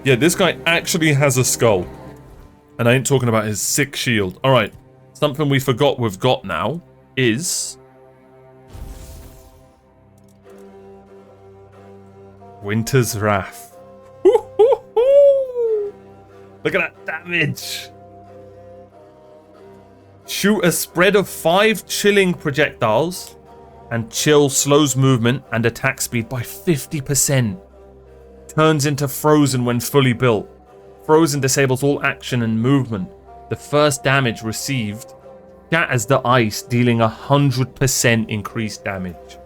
Yeah, this guy actually has a skull. And I ain't talking about his sick shield. Alright. Something we forgot we've got now is... Winter's Wrath. Look at that damage. Shoot a spread of 5 chilling projectiles. And chill slows movement and attack speed by 50%. Turns into frozen when fully built. Frozen disables all action and movement. The first damage received shatters the ice, dealing 100% increased damage.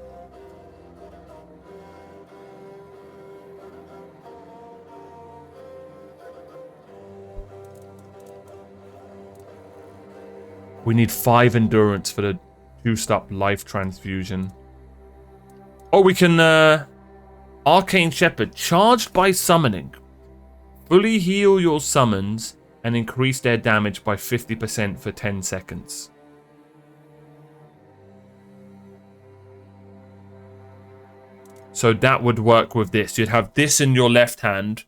We need 5 endurance for the juiced up life transfusion. Oh, we can Arcane Shepherd, charged by summoning. Fully heal your summons and increase their damage by 50% for 10 seconds. So that would work with this. You'd have this in your left hand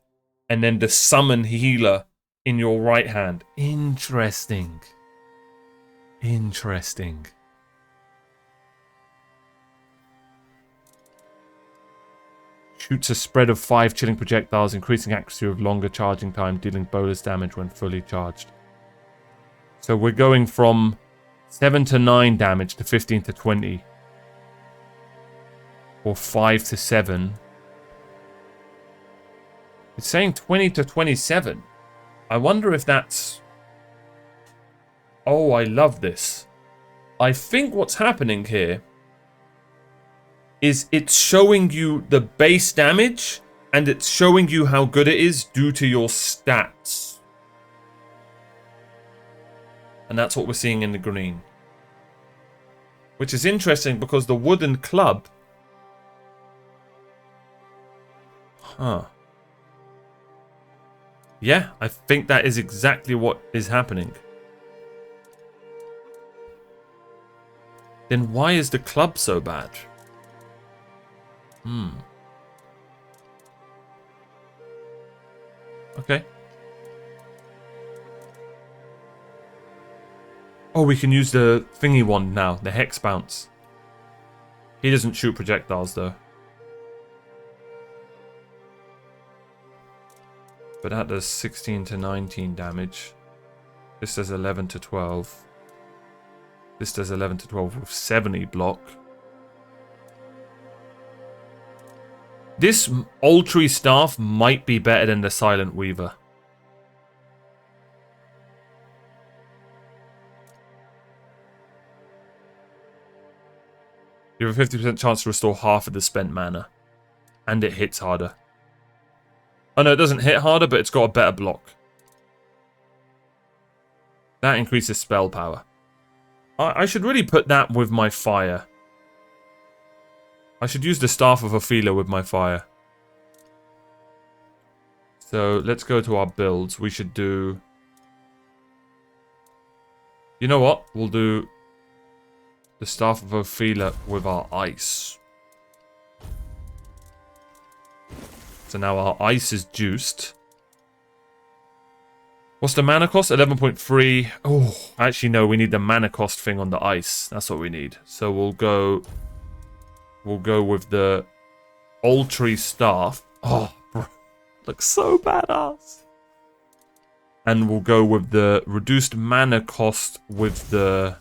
and then the summon healer in your right hand. Interesting. Interesting. Shoots a spread of 5 chilling projectiles, increasing accuracy with longer charging time, dealing bonus damage when fully charged. So we're going from 7 to 9 damage to 15 to 20. Or 5 to 7. It's saying 20 to 27. I wonder if that's... Oh, I love this. I think what's happening here is it's showing you the base damage and it's showing you how good it is due to your stats. And that's what we're seeing in the green. Which is interesting because the wooden club... Huh. Yeah, I think that is exactly what is happening. Then why is the club so bad? Okay. Oh, we can use the thingy wand now, the hex bounce. He doesn't shoot projectiles though. But that does 16 to 19 damage. This does 11 to 12. This does 11 to 12 with 70 block. This Ultree Staff might be better than the Silent Weaver. You have a 50% chance to restore half of the spent mana. And it hits harder. Oh no, it doesn't hit harder, but it's got a better block. That increases spell power. I should really put that with my fire. I should use the Staff of Ophelia with my fire. So let's go to our builds. We should do... You know what? We'll do the Staff of Ophelia with our ice. So now our ice is juiced. What's the mana cost? 11.3. Oh, actually no, we need the mana cost thing on the ice. That's what we need. So we'll go with the Ultree Staff. Oh, bro. Looks so badass. And we'll go with the reduced mana cost with the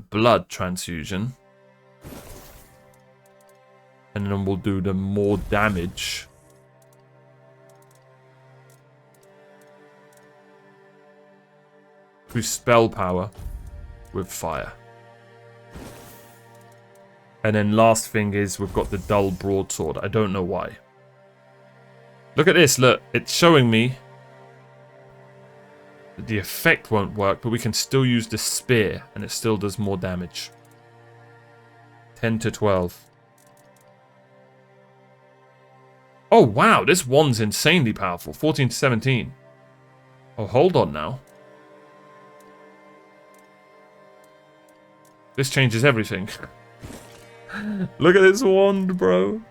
blood transfusion. And then we'll do the more damage. Through spell power with fire. And then last thing is we've got the dull broadsword. I don't know why. Look at this, look. It's showing me that the effect won't work, but we can still use the spear and it still does more damage. 10 to 12. Oh wow, this wand's insanely powerful. 14 to 17. Oh, hold on now. This changes everything. Look at this wand, bro.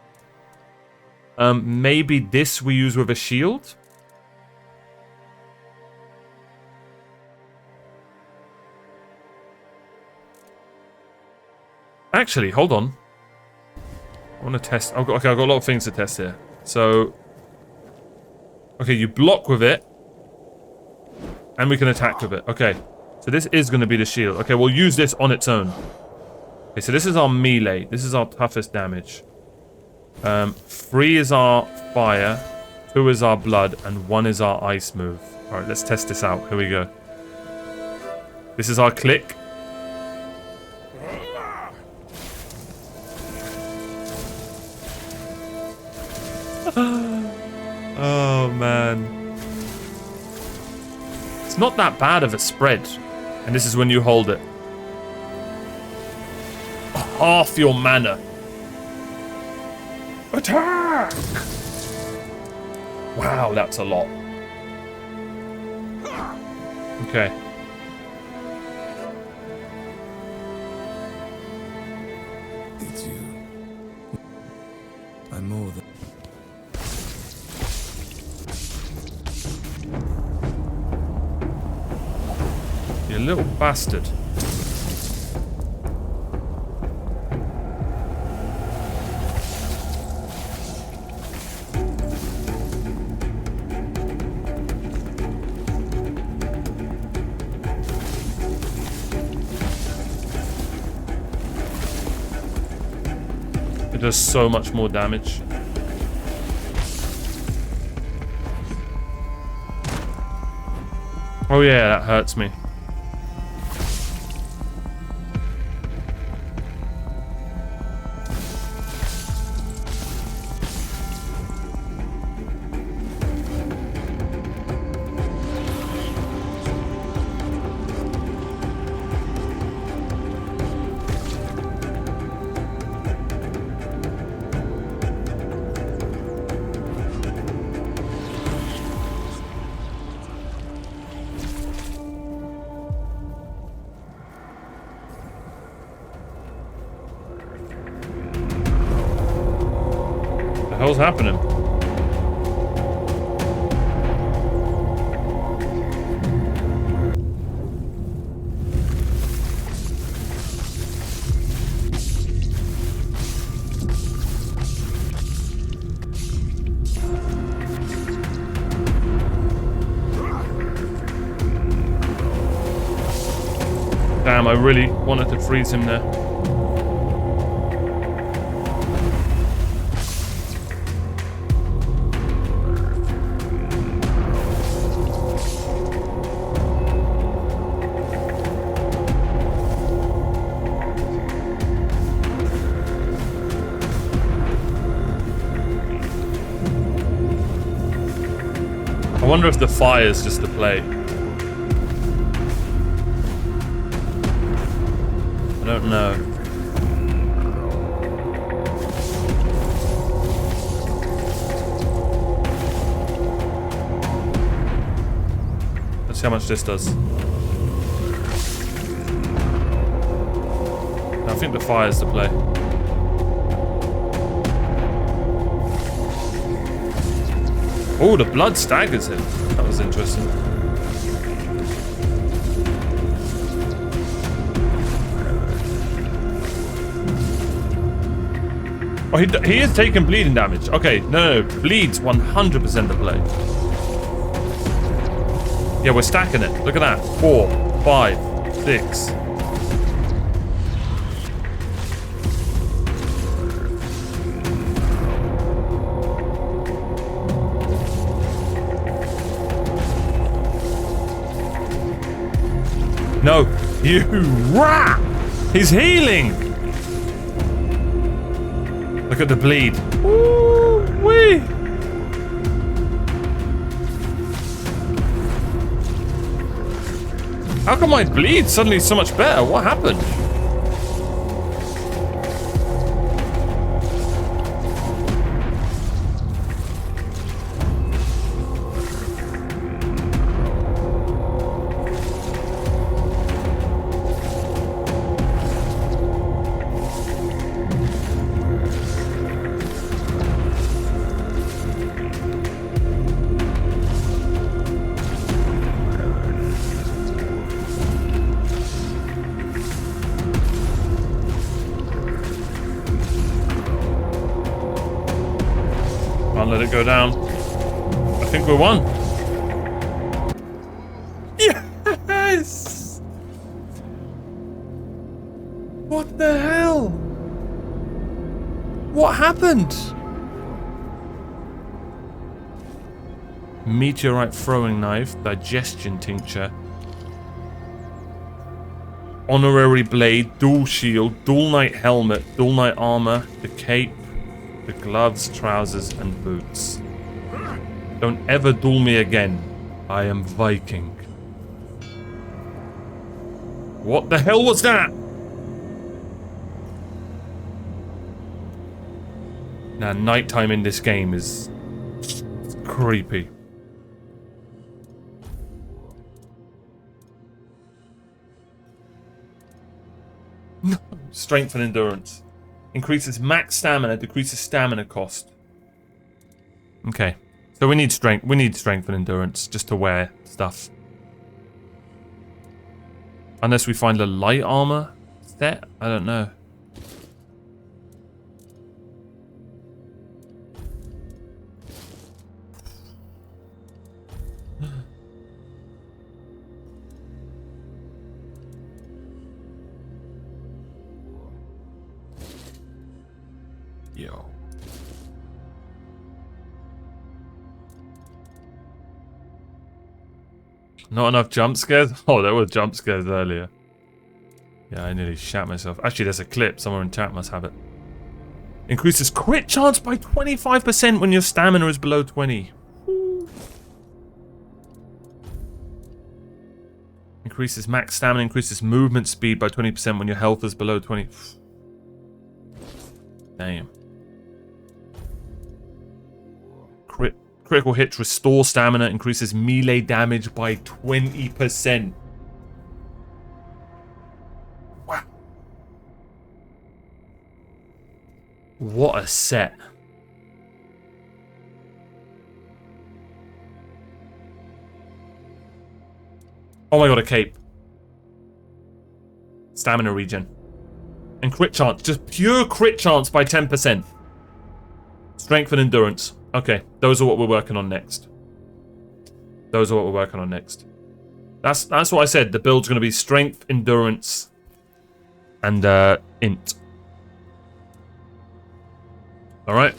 Maybe this we use with a shield? Actually, hold on. I want to test. Okay, I've got a lot of things to test here. So, okay, you block with it, and we can attack with it. Okay, so this is going to be the shield. Okay, we'll use this on its own. Okay, so this is our melee. This is our toughest damage. 3 is our fire, 2 is our blood, and 1 is our ice move. All right, let's test this out. Here we go. This is our click. Oh, man. It's not that bad of a spread. And this is when you hold it. Half your mana. Attack! Wow, that's a lot. Okay. It's you. I'm more than... You little bastard. It does so much more damage. Oh yeah, that hurts me. What the hell's happening? Damn, I really wanted to freeze him there. I wonder if the fire's just the play. I don't know. Let's see how much this does. I think the fire's the play. Oh, the blood staggers him. That was interesting. Oh, he is taking bleeding damage. Okay, no, bleeds 100% the play. Yeah, we're stacking it. Look at that. 4, 5, 6. No, you rat! He's healing! Look at the bleed. Ooh-wee! How come my bleed suddenly so much better? What happened? Can't let it go down. I think we won. Yes! What the hell? What happened? Meteorite throwing knife, digestion tincture, honorary blade, dual shield, dual knight helmet, dual knight armor, the cape, the gloves, trousers, and boots. Don't ever duel me again. I am Viking. What the hell was that? Now, nighttime in this game is creepy. No. Strength and endurance. Increases max stamina, decreases stamina cost. Okay. So we need strength. We need strength and endurance just to wear stuff. Unless we find a light armor set? I don't know. Yo. Not enough jump scares? Oh, there were jump scares earlier. Yeah, I nearly shat myself. Actually, there's a clip. Someone in chat must have it. Increases crit chance by 25% when your stamina is below 20. Increases max stamina, increases movement speed by 20% when your health is below 20. Damn. Critical hits restore stamina, increases melee damage by 20%. Wow. What a set. Oh my god, a cape. Stamina regen. And crit chance. Just pure crit chance by 10%. Strength and endurance. Okay, those are what we're working on next. Those are what we're working on next. That's what I said. The build's going to be strength, endurance, and int. All right.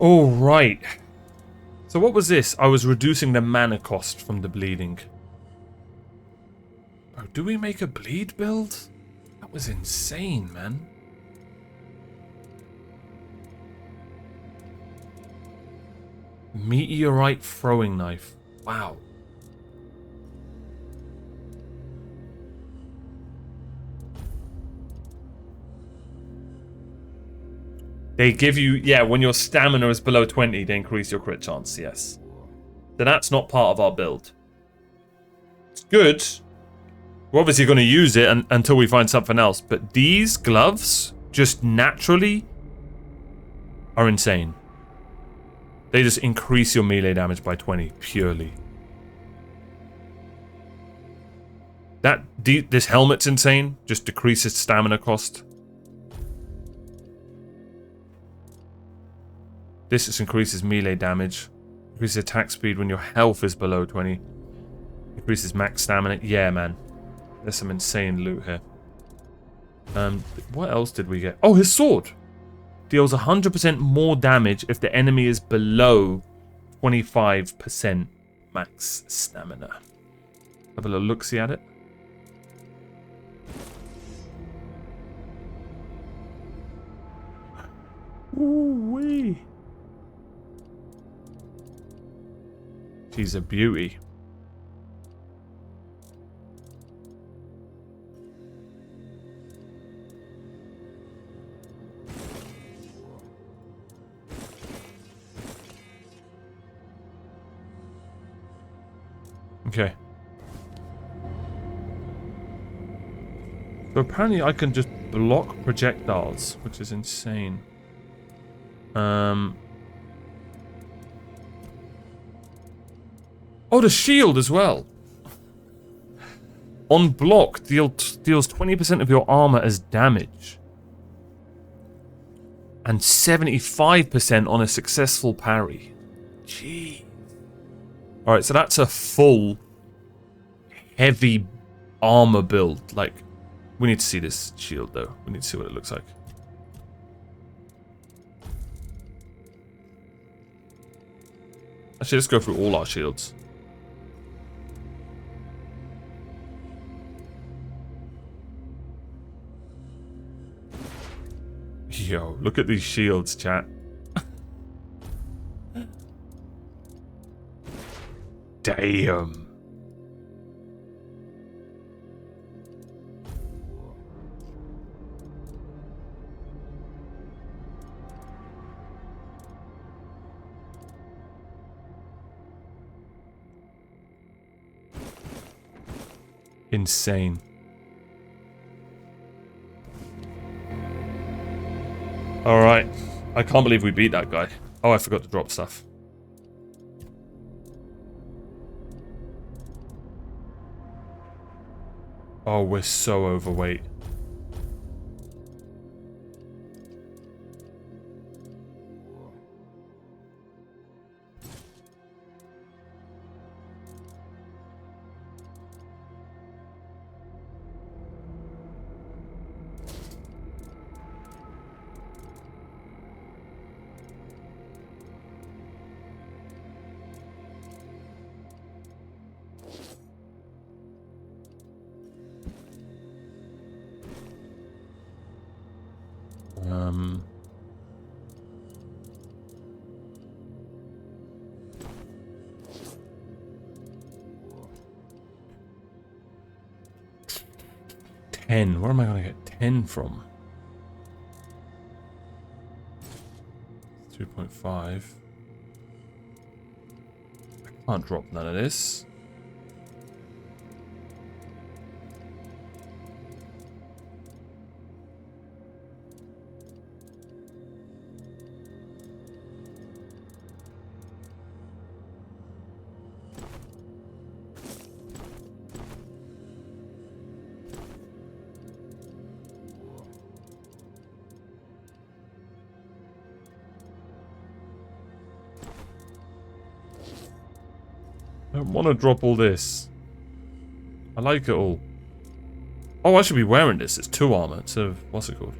All right. So what was this? I was reducing the mana cost from the bleeding. Oh, do we make a bleed build? That was insane, man. Meteorite throwing knife. Wow. They give you, yeah, when your stamina is below 20, they increase your crit chance, yes. So that's not part of our build. It's good. We're obviously going to use it until we find something else. But these gloves, just naturally, are insane. They just increase your melee damage by 20, purely. This helmet's insane. Just decreases stamina cost. This just increases melee damage. Increases attack speed when your health is below 20. Increases max stamina. Yeah, man. There's some insane loot here. What else did we get? Oh, his sword! Deals 100% more damage if the enemy is below 25% max stamina. Have a little look-see at it. Ooh-wee. She's a beauty. Okay. So apparently I can just block projectiles, which is insane. Oh, the shield as well. On block, deals 20% of your armor as damage. And 75% on a successful parry. Gee. Alright, so that's a full, heavy armor build. Like, we need to see this shield, though. We need to see what it looks like. Actually, let's go through all our shields. Yo, look at these shields, chat. Damn. Insane. Alright. I can't believe we beat that guy. Oh, I forgot to drop stuff. Oh, we're so overweight. Where am I going to get 10 from? 2.5. I can't drop none of this. I don't want to drop all this. I like it all. Oh, I should be wearing this. It's 2 armor instead of... what's it called?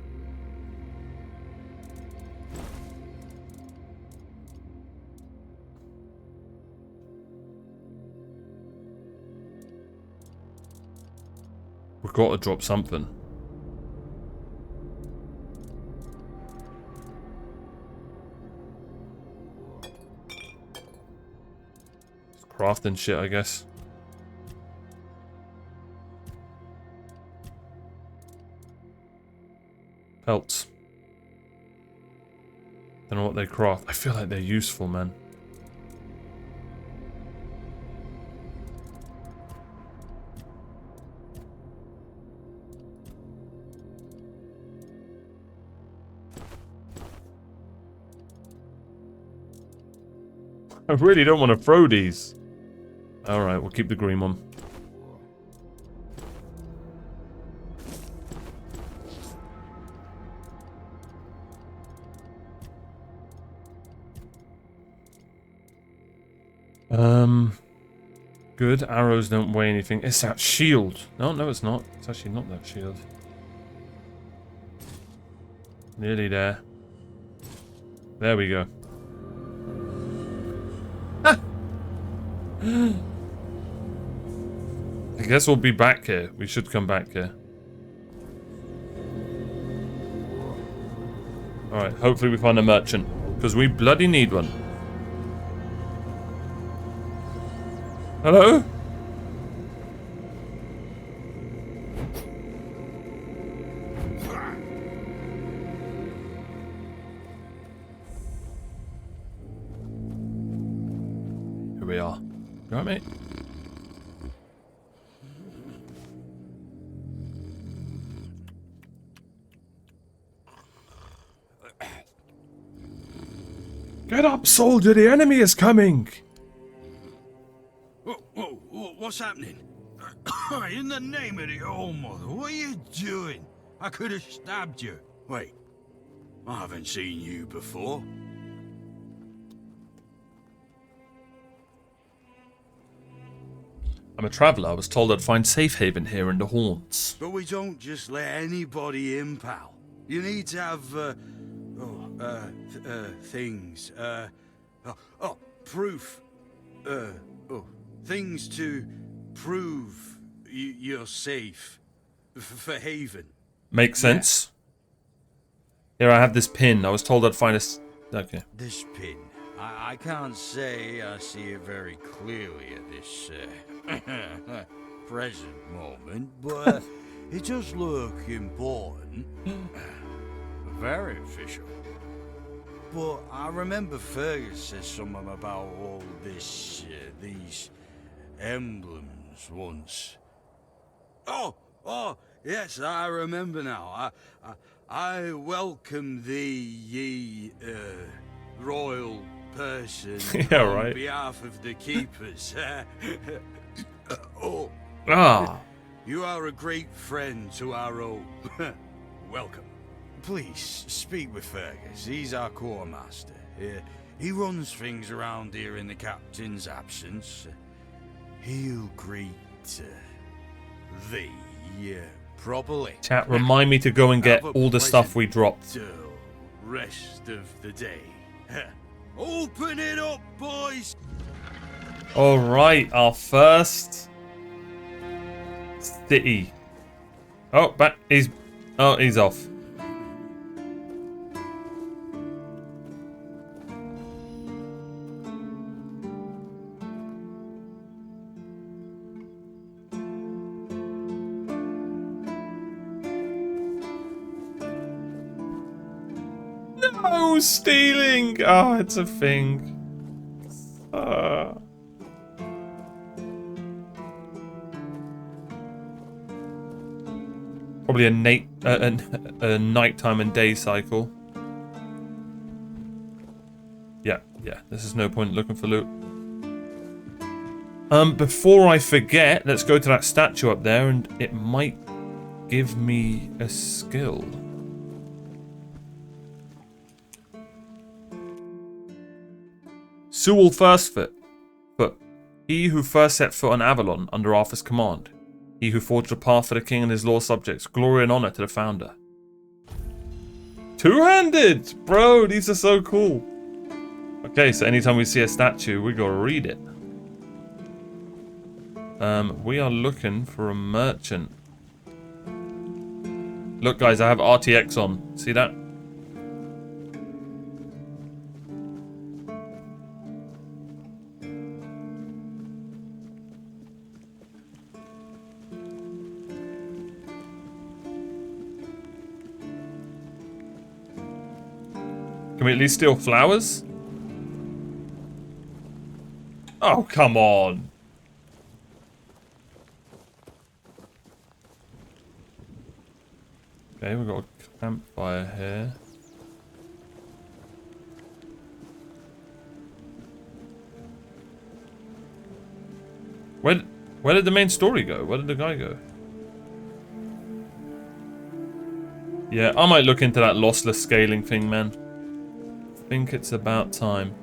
We've got to drop something. Crafting shit, I guess. Pelts. Don't know what they craft. I feel like they're useful, man. I really don't want to throw these. Alright, we'll keep the green one. Good. Arrows don't weigh anything. It's that shield. No, no, it's not. It's actually not that shield. Nearly there. There we go. I guess we'll be back here. We should come back here. Alright, hopefully we find a merchant. Because we bloody need one. Hello? Here we are. You alright, mate? Get up, soldier, the enemy is coming! What's happening? In the name of the All Mother, what are you doing? I could have stabbed you. Wait, I haven't seen you before. I'm a traveller. I was told I'd find safe haven here in the Haunts. But we don't just let anybody in, pal. You need to have, things, proof. Things to prove you're safe for haven. Makes sense. Here, I have this pin. I was told I'd find a... Okay. This pin. I can't say I see it very clearly at this present moment, but it does look important. Very official. But I remember Fergus said something about all this, these emblems once. Oh, yes, I remember now. I welcome thee, ye, royal person, yeah, on right. behalf of the keepers. You are a great friend to our own. Welcome. Please, speak with Fergus. He's our quartermaster. He runs things around here in the captain's absence. He'll greet thee properly. Chat, remind me to go and get all the stuff we dropped. Rest of the day. Open it up, boys! Alright, our first city. Oh, he's off. No stealing! Oh, it's a thing. Probably a nighttime and day cycle. Yeah. This is no point looking for loot. Before I forget, let's go to that statue up there, and it might give me a skill. Sewell Firstfoot. He who first set foot on Avalon under Arthur's command. He who forged a path for the king and his loyal subjects. Glory and honor to the founder. Two-handed! Bro, these are so cool. Okay, so anytime we see a statue, we gotta read it. We are looking for a merchant. Look, guys, I have RTX on. See that? Can we at least steal flowers? Oh, come on. Okay, we've got a campfire here. Where did the main story go? Where did the guy go? Yeah, I might look into that lossless scaling thing, man. I think it's about time.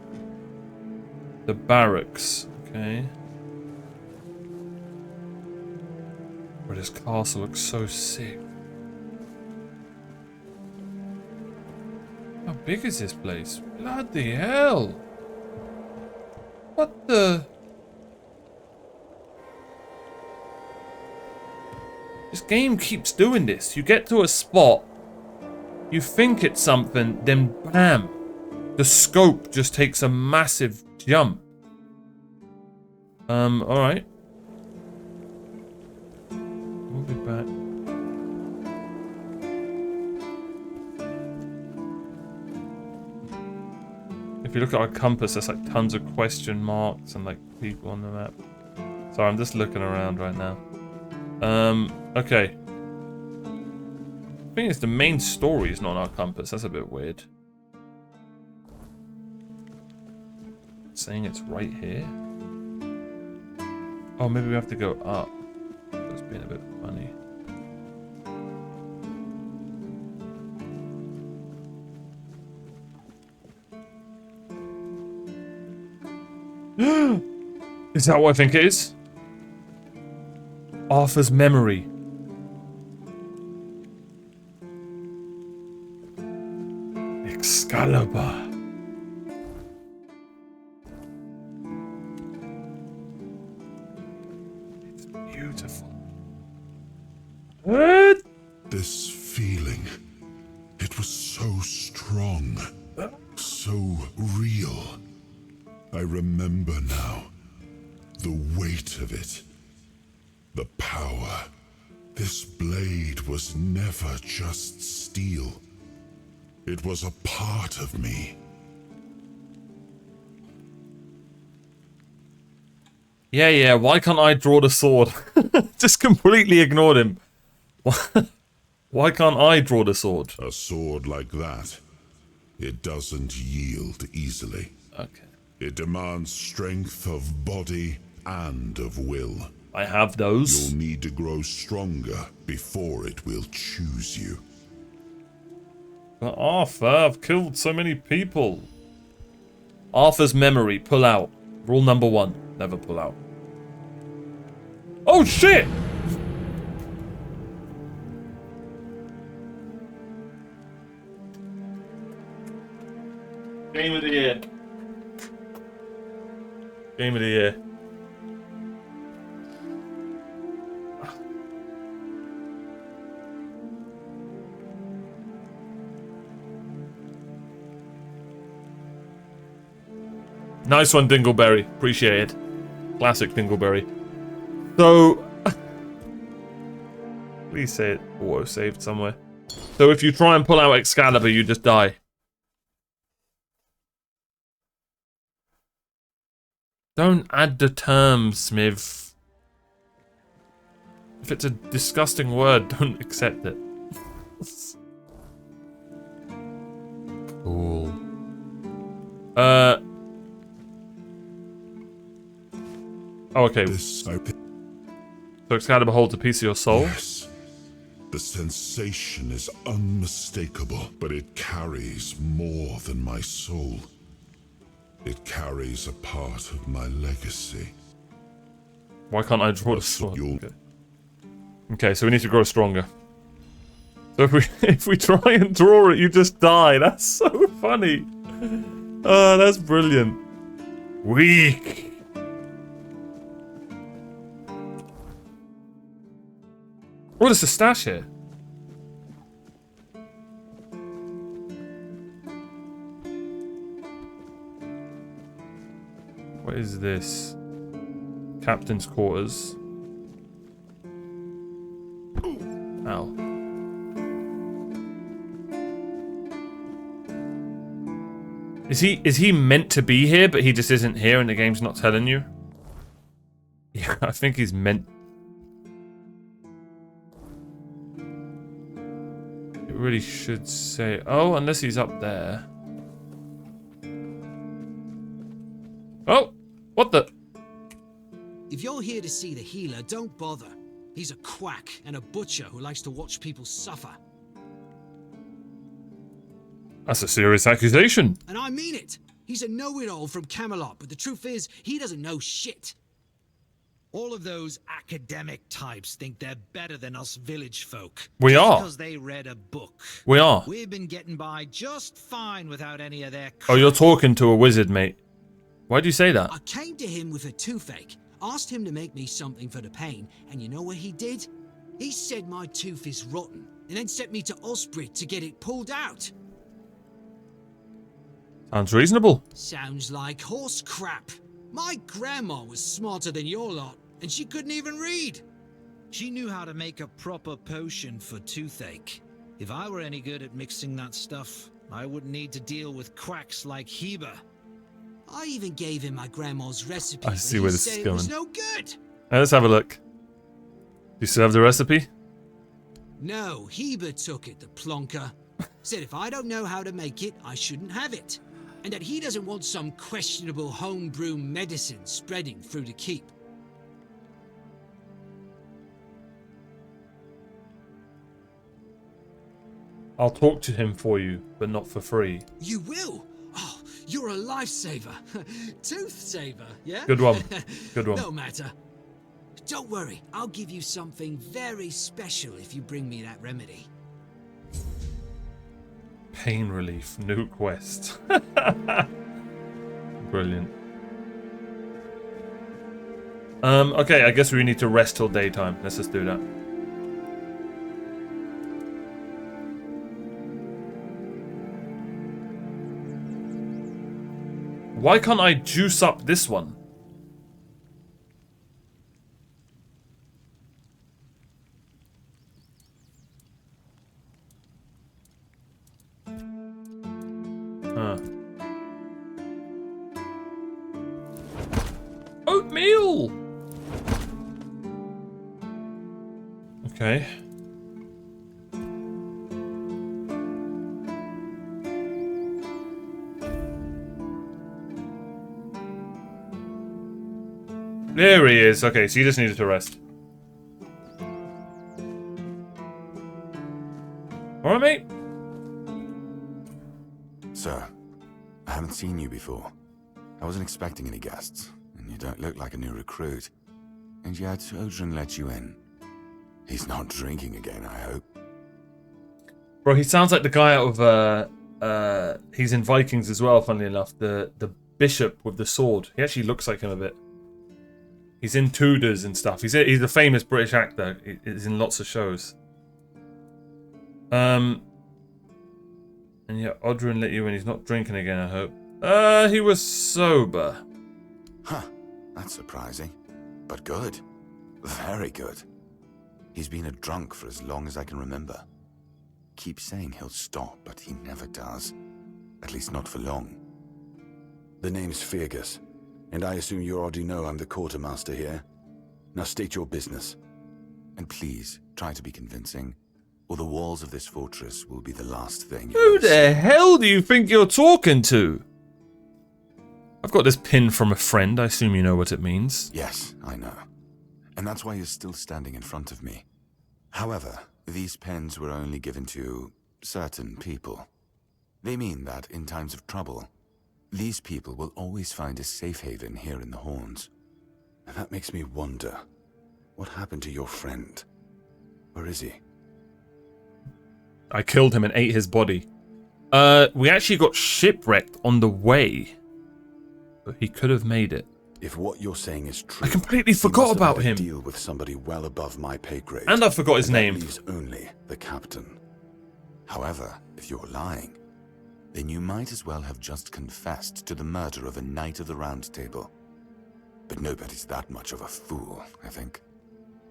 The barracks, okay. Bro, this castle looks so sick. How big is this place? Bloody hell! What the? This game keeps doing this. You get to a spot, you think it's something, then bam! The scope just takes a massive jump. Alright. We'll be back. If you look at our compass, there's like tons of question marks and like people on the map. Sorry, I'm just looking around right now. Okay. The thing is, the main story is not on our compass. That's a bit weird. saying it's right here? Oh, maybe we have to go up. That's being a bit funny. Is that what I think it is? Arthur's memory. Excalibur. It's beautiful. What? This feeling, it was so strong, so real. I remember now. The weight of it. The power. This blade was never just steel. It was a part of me. Yeah, why can't I draw the sword? Just completely ignored him. Why can't I draw the sword? A sword like that, it doesn't yield easily. Okay. It demands strength of body and of will. I have those. You'll need to grow stronger before it will choose you. But Arthur, I've killed so many people. Arthur's memory, pull out. Rule number 1, never pull out. Oh shit! Game of the year. Game of the year. Nice one, Dingleberry. Appreciate it. Classic Dingleberry. So, please say it auto-saved somewhere. So if you try and pull out Excalibur, you just die. Don't add the term, Smith. If it's a disgusting word, don't accept it. Cool. Oh, okay. So Excalibur holds a piece of your soul? Yes. The sensation is unmistakable, but it carries more than my soul. It carries a part of my legacy. Why can't I draw the sword? Okay, so we need to grow stronger. So if we try and draw it, you just die. That's so funny. Oh, that's brilliant. Weak. Oh, there's a stash here. What is this? Captain's quarters. Ow. Is he meant to be here, but he just isn't here and the game's not telling you? Yeah, I think he's meant. It really should say, oh, unless he's up there. Oh, what the? If you're here to see the healer, don't bother. He's a quack and a butcher who likes to watch people suffer. That's a serious accusation. And I mean it. He's a know-it-all from Camelot, but the truth is, he doesn't know shit. All of those academic types think they're better than us village folk. We are. Because they read a book. We are. We've been getting by just fine without any of their crap. Oh, you're talking to a wizard, mate. Why'd you say that? I came to him with a toothache, asked him to make me something for the pain, and you know what he did? He said my tooth is rotten, and then sent me to Osprey to get it pulled out. Sounds reasonable. Sounds like horse crap. My grandma was smarter than your lot, and she couldn't even read. She knew how to make a proper potion for toothache. If I were any good at mixing that stuff, I wouldn't need to deal with quacks like Heber. I even gave him my grandma's recipe. I see where this is going. It was no good. Let's have a look. Do you still have the recipe? No, Heber took it, the plonker. Said if I don't know how to make it, I shouldn't have it. and that he doesn't want some questionable homebrew medicine spreading through the keep. I'll talk to him for you, but not for free. You will? Oh, you're a lifesaver. Tooth saver, yeah? Good one. Good one. No matter. Don't worry, I'll give you something very special if you bring me that remedy. Pain relief, new quest. Brilliant. Okay, I guess we need to rest till daytime. Let's just do that. Why can't I juice up this one? Huh. Oatmeal! Okay. There he is. Okay, so you just needed to rest. Alright, mate. Sir, I haven't seen you before. I wasn't expecting any guests, and you don't look like a new recruit. And yet, Odrin let you in. He's not drinking again, I hope. Bro, he sounds like the guy out of, he's in Vikings as well, funnily enough. The bishop with the sword. He actually looks like him a bit. He's in Tudors and stuff. He's a famous British actor. He's in lots of shows. And yeah, Odrin let you in. He's not drinking again, I hope. He was sober. Huh, that's surprising. But good. Very good. He's been a drunk for as long as I can remember. Keeps saying he'll stop, but he never does. At least not for long. The name's Fergus, and I assume you already know I'm the quartermaster here. Now state your business. And please, try to be convincing, or the walls of this fortress will be the last thing you Who ever the see. hell do you think you're talking to? I've got this pin from a friend. I assume you know what it means. Yes, I know. And that's why you're still standing in front of me. However, these pens were only given to certain people. They mean that in times of trouble, these people will always find a safe haven here in the Horns. And that makes me wonder, what happened to your friend? Where is he? I killed him and ate his body. We actually got shipwrecked on the way. But he could have made it. If what you're saying is true, I completely he forgot must have about had a him. deal with somebody well above my pay grade. And I forgot his And that name. leaves only the captain. However, if you're lying, then you might as well have just confessed to the murder of a Knight of the Round Table. But nobody's that much of a fool, I think.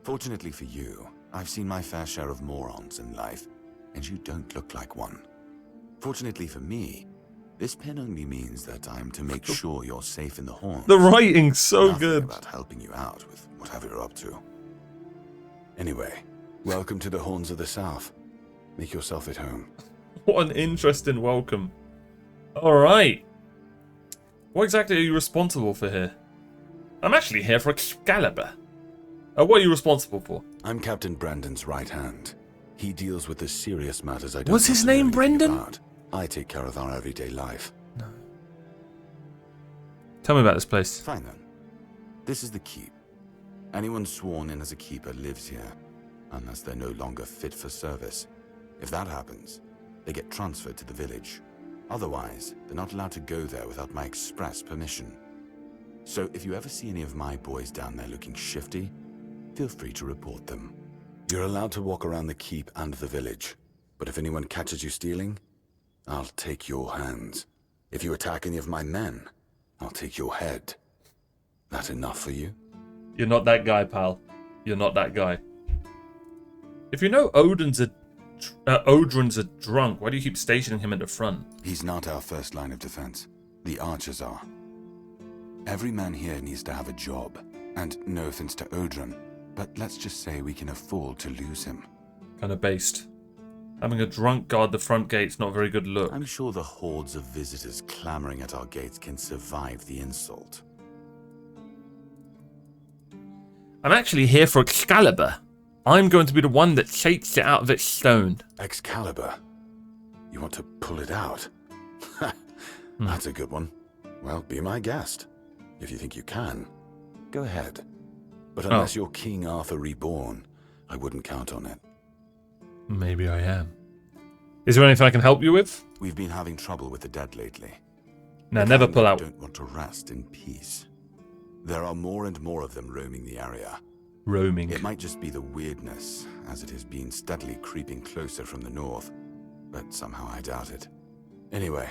Fortunately for you, I've seen my fair share of morons in life, and you don't look like one. Fortunately for me, this pen only means that I'm to make sure you're safe in the Horns. The writing's so Nothing good. about helping you out with whatever you're up to. Anyway, welcome to the Horns of the South. Make yourself at home. What an interesting welcome. Alright. What exactly are you responsible for here? I'm actually here for Excalibur. What are you responsible for? I'm Captain Brandon's right hand. He deals with the serious matters I don't Was his know name anything Brendan? about. I take care of our everyday life. Tell me about this place. Fine then. This is the keep. Anyone sworn in as a keeper lives here, unless they're no longer fit for service. If that happens, they get transferred to the village. Otherwise, they're not allowed to go there without my express permission. So if you ever see any of my boys down there looking shifty, feel free to report them. You're allowed to walk around the keep and the village, but if anyone catches you stealing, I'll take your hands. If you attack any of my men, I'll take your head. That enough for you? You're not that guy, pal. You're not that guy. If you know Odin's a drunk, why do you keep stationing him at the front? He's not our first line of defense. The archers are. Every man here needs to have a job. And no offense to Odrin, but let's just say we can afford to lose him. Kind of based. Having a drunk guard the front gate's not a very good look. I'm sure the hordes of visitors clamoring at our gates can survive the insult. I'm actually here for Excalibur. I'm going to be the one that shakes it out of its stone. Excalibur? You want to pull it out? That's a good one. Well, be my guest. If you think you can, go ahead. But unless you're King Arthur reborn, I wouldn't count on it. Maybe I am. Is there anything I can help you with? We've been having trouble with the dead lately. No, never pull out. Don't want to rest in peace. There are more and more of them roaming the area. Roaming. It might just be the weirdness, as it has been steadily creeping closer from the north, but somehow I doubt it. Anyway,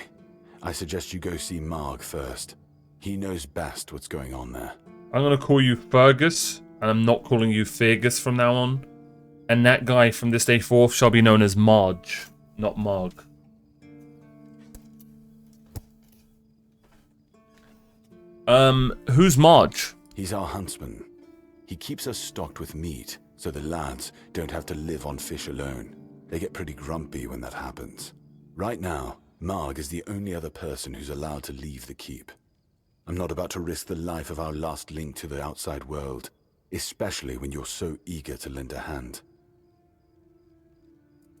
I suggest you go see Marg first. He knows best what's going on there. I'm going to call you Fergus, and I'm not calling you Fergus from now on. And that guy from this day forth shall be known as Marge, not Marg. Who's Marge? He's our huntsman. He keeps us stocked with meat, so the lads don't have to live on fish alone. They get pretty grumpy when that happens. Right now, Marg is the only other person who's allowed to leave the keep. I'm not about to risk the life of our last link to the outside world, especially when you're so eager to lend a hand.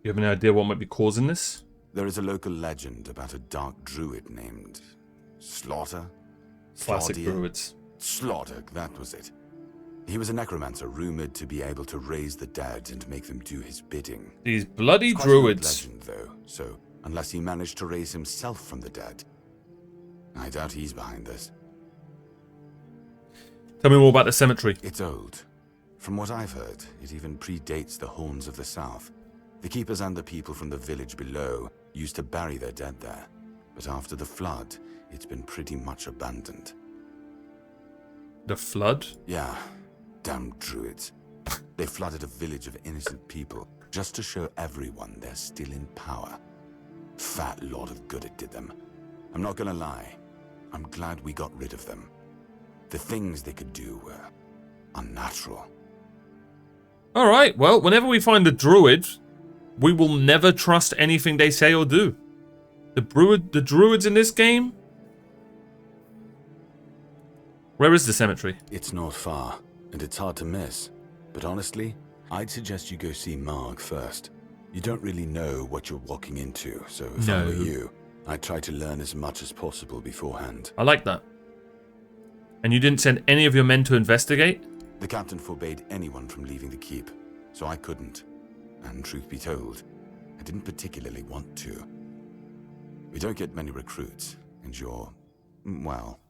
You have any idea what might be causing this? There is a local legend about a dark druid named Slaughter? Classic Slaughter? druids. Slaughter, that was it. He was a necromancer rumored to be able to raise the dead and make them do his bidding. These bloody It's quite an old druids. legend, though, so unless he managed to raise himself from the dead, I doubt he's behind this. Tell me more about the cemetery. It's old. From what I've heard, it even predates the Horns of the South. The keepers and the people from the village below used to bury their dead there, but after the flood, it's been pretty much abandoned. The flood? Yeah, damn druids. They flooded a village of innocent people just to show everyone they're still in power. Fat lot of good it did them. I'm not gonna lie, I'm glad we got rid of them. The things they could do were unnatural. Alright, well, whenever we find a druid, we will never trust anything they say or do. The druids in this game? Where is the cemetery? It's not far, and it's hard to miss. But honestly, I'd suggest you go see Marg first. You don't really know what you're walking into, so if I were you, I'd try to learn as much as possible beforehand. I like that. And you didn't send any of your men to investigate? The captain forbade anyone from leaving the keep, so I couldn't. And truth be told, I didn't particularly want to. We don't get many recruits, and you're, well...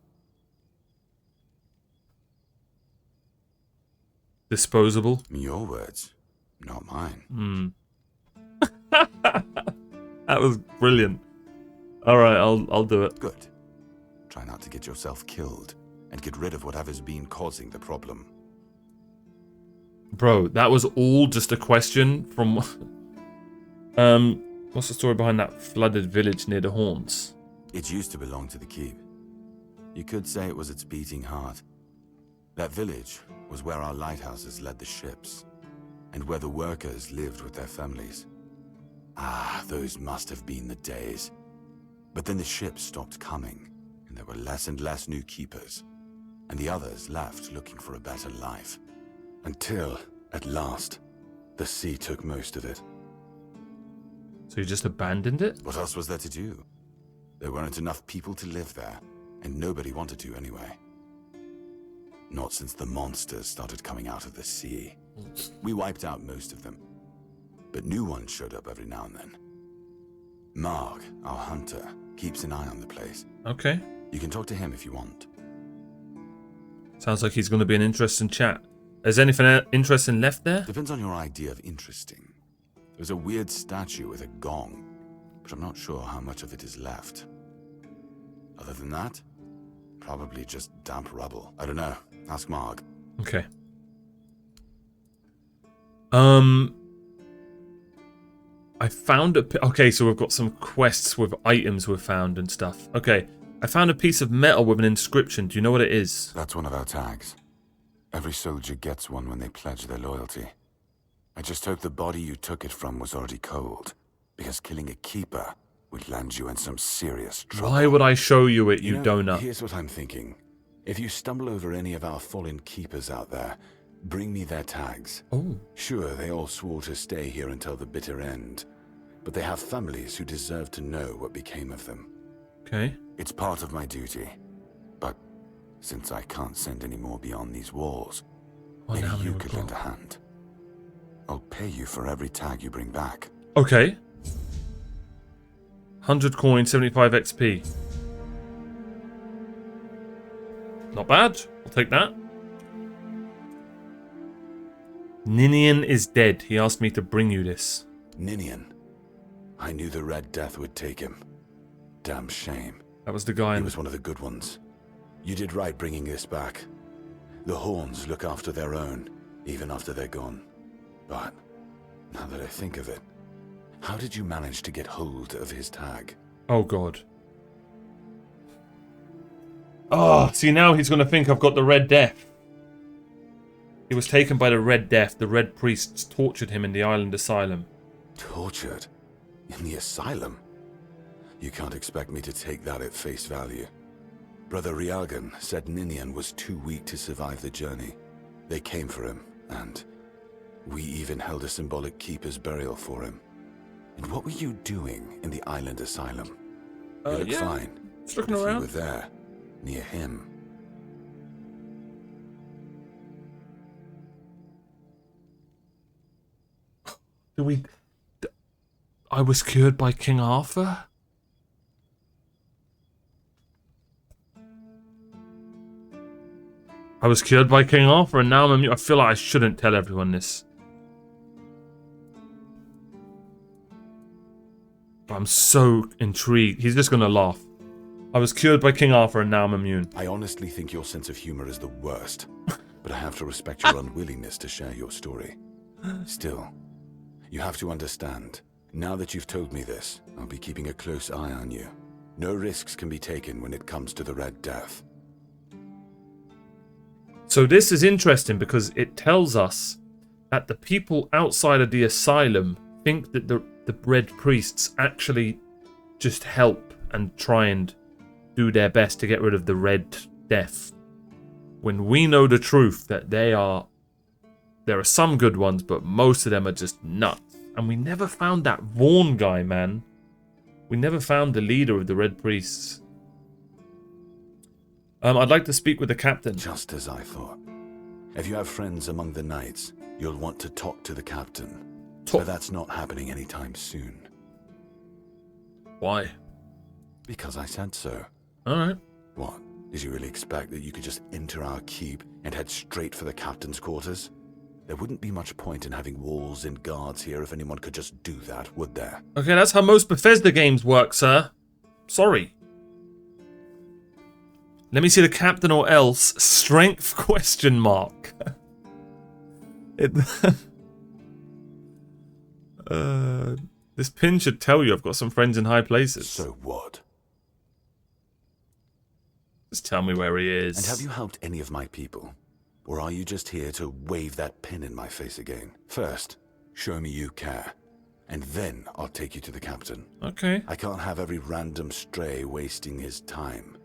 Disposable? Your words, not mine. That was brilliant. Alright, I'll do it. Good. Try not to get yourself killed, and get rid of whatever's been causing the problem. Bro, that was all just a question from... what's the story behind that flooded village near the Horns? It used to belong to the keep. You could say it was its beating heart. That village was where our lighthouses led the ships, and where the workers lived with their families. Ah, those must have been the days. But then the ships stopped coming, and there were less and less new keepers, and the others left looking for a better life. Until, at last, the sea took most of it. So you just abandoned it? What else was there to do? There weren't enough people to live there, and nobody wanted to anyway. Not since the monsters started coming out of the sea. We wiped out most of them, but new ones showed up every now and then. Marg, our hunter, keeps an eye on the place. Okay. You can talk to him if you want. Sounds like he's going to be an interesting chat. Is anything interesting left there? Depends on your idea of interesting. There's a weird statue with a gong, but I'm not sure how much of it is left. Other than that, probably just damp rubble. I don't know. Ask Marg. Okay. I found okay, so we've got some quests with items we've found and stuff. Okay. I found a piece of metal with an inscription. Do you know what it is? That's one of our tags. Every soldier gets one when they pledge their loyalty. I just hope the body you took it from was already cold. Because killing a keeper would land you in some serious trouble. Why would I show you it, you know, donut? Here's what I'm thinking. If you stumble over any of our fallen keepers out there, bring me their tags. Oh. Sure, they all swore to stay here until the bitter end, but they have families who deserve to know what became of them. Okay. It's part of my duty, but since I can't send any more beyond these walls, maybe you could lend a hand. I'll pay you for every tag you bring back. Okay. 100 coins, 75 XP. Not bad. I'll take that. Ninian is dead. He asked me to bring you this. Ninian. I knew the Red Death would take him. Damn shame. That was the guy. He was one of the good ones. You did right bringing this back. The Horns look after their own, even after they're gone. But, now that I think of it, how did you manage to get hold of his tag? Oh, God. Oh, see, now he's going to think I've got the Red Death. He was taken by the Red Death. The Red Priests tortured him in the island asylum. Tortured? In the asylum? You can't expect me to take that at face value. Brother Riagan said Ninian was too weak to survive the journey. They came for him, and we even held a symbolic keeper's burial for him. And what were you doing in the island asylum? You look fine. Just looking if around. you were there, near him. I was cured by King Arthur? I was cured by King Arthur and now I feel like I shouldn't tell everyone this. I'm so intrigued. He's just gonna laugh. I was cured by King Arthur and now I'm immune. I honestly think your sense of humor is the worst, but I have to respect your unwillingness to share your story. Still, you have to understand, now that you've told me this, I'll be keeping a close eye on you. No risks can be taken when it comes to the Red Death. So this is interesting because it tells us that the people outside of the asylum think that the Red Priests actually just help and try and do their best to get rid of the Red Death. When we know the truth that there are some good ones, but most of them are just nuts. And we never found that Vaughn guy, man. We never found the leader of the Red Priests. I'd like to speak with the captain. Just as I thought. If you have friends among the knights, you'll want to talk to the captain. But that's not happening anytime soon. Why? Because I said so. Alright. What? Did you really expect that you could just enter our keep and head straight for the captain's quarters? There wouldn't be much point in having walls and guards here if anyone could just do that, would there? Okay, that's how most Bethesda games work, sir. Sorry. Let me see the captain or else. Strength question mark. This pin should tell you I've got some friends in high places. So what? Just tell me where he is. And have you helped any of my people? Or are you just here to wave that pin in my face again? First, show me you care. And then I'll take you to the captain. Okay. I can't have every random stray wasting his time.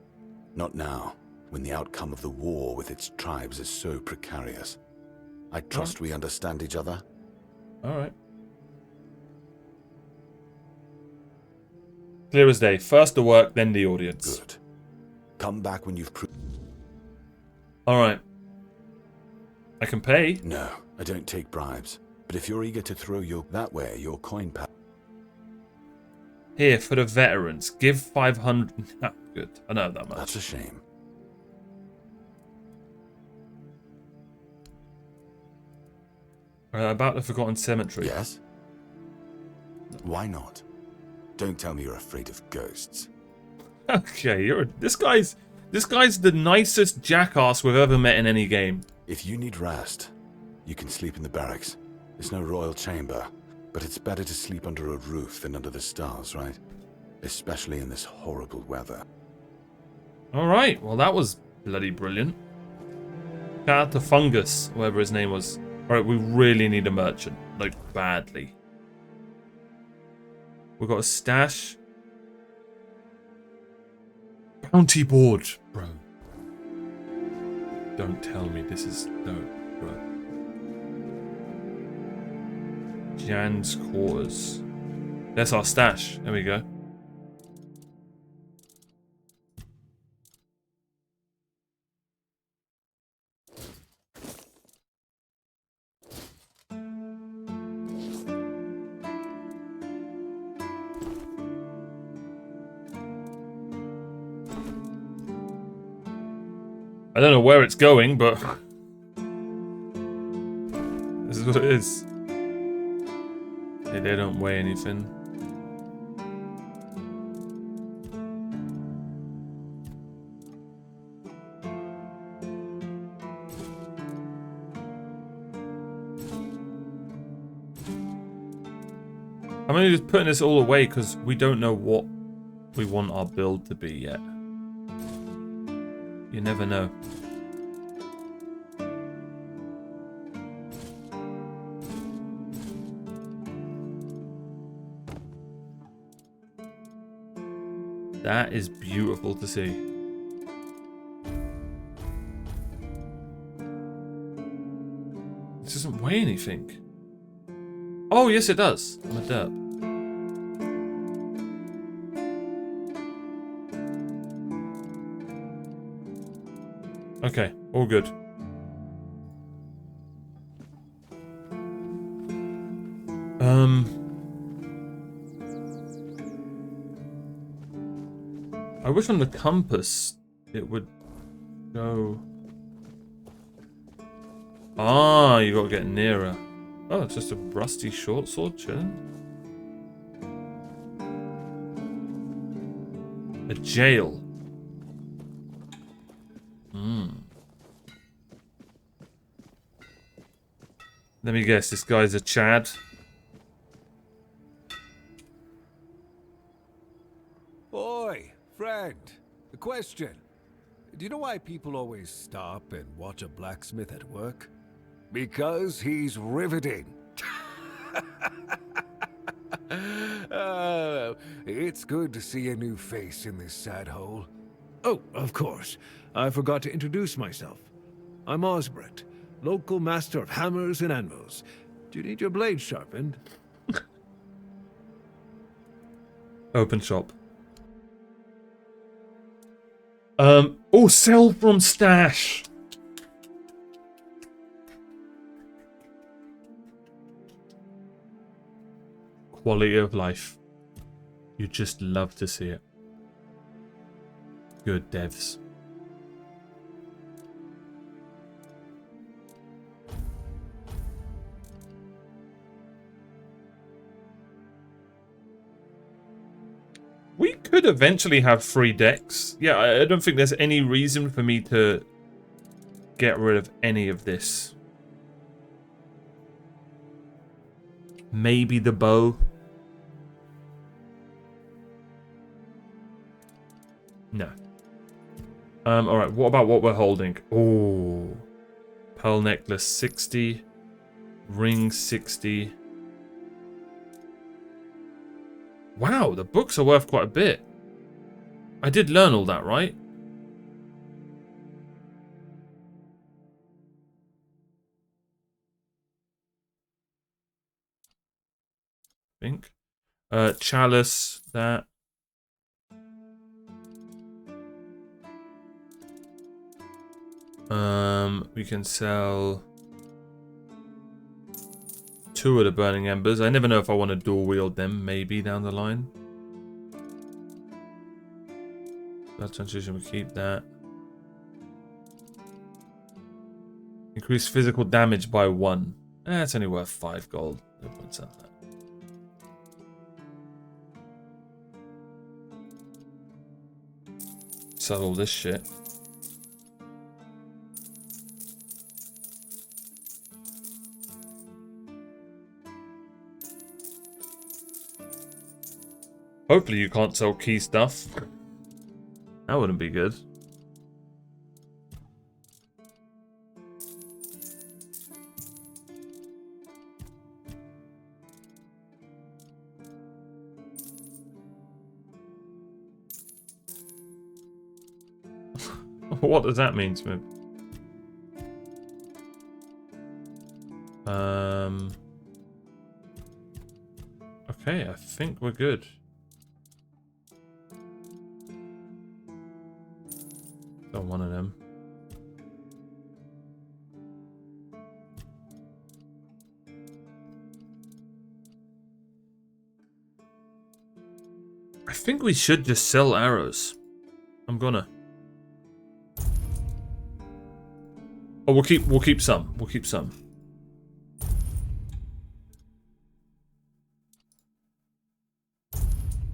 Not now, when the outcome of the war with its tribes is so precarious. I trust we understand each other. Alright. Clear as day. First the work, then the audience. Good. Come back when you've proved... Alright. I can pay. No, I don't take bribes. But if you're eager to throw your... That way, your coin pack... Here, for the veterans, give 500... No, good. I know that much. That's a shame. About the Forgotten Cemetery. Yes? Why not? Don't tell me you're afraid of ghosts. Okay, this guy's the nicest jackass we've ever met in any game. If you need rest, you can sleep in the barracks. It's no royal chamber, but it's better to sleep under a roof than under the stars, right? Especially in this horrible weather. Alright, well that was bloody brilliant. Shout out to Fungus, whatever his name was. Alright, we really need a merchant. Like, badly. We've got a stash. Bounty board, bro. Don't tell me this is no, bro. Jan's quarters. That's our stash. There we go. I don't know where it's going, but this is what it is. They don't weigh anything. I'm only just putting this all away because we don't know what we want our build to be yet. You never know. That is beautiful to see. This doesn't weigh anything. Oh, yes it does. I'm a derp. Okay, all good. I wish on the compass it would go. Ah, you gotta get nearer. Oh, it's just a rusty short sword chilling. A jail. Let me guess, this guy's a Chad. Oi, friend. A question. Do you know why people always stop and watch a blacksmith at work? Because he's riveting. It's good to see a new face in this sad hole. Oh, of course. I forgot to introduce myself. I'm Osbert, local master of hammers and anvils. Do you need your blade sharpened? Open shop. Oh, sell from stash. Quality of life. You just love to see it. Good devs. We could eventually have 3 decks. Yeah, I don't think there's any reason for me to get rid of any of this. Maybe the bow. No. Alright, what about what we're holding? Oh. Pearl necklace 60. Ring 60. Wow, the books are worth quite a bit. I did learn all that, right? I think. Chalice, that. We can sell 2 of the burning embers. I never know if I want to dual wield them, maybe down the line. That transition, we keep that. Increase physical damage by 1. That's only worth 5 gold. No point selling that. Sell all this shit. Hopefully you can't sell key stuff. That wouldn't be good. What does that mean, Smith? Okay, I think we're good. Got one of them. I think we should just sell arrows. I'm gonna. Oh, we'll keep some. We'll keep some.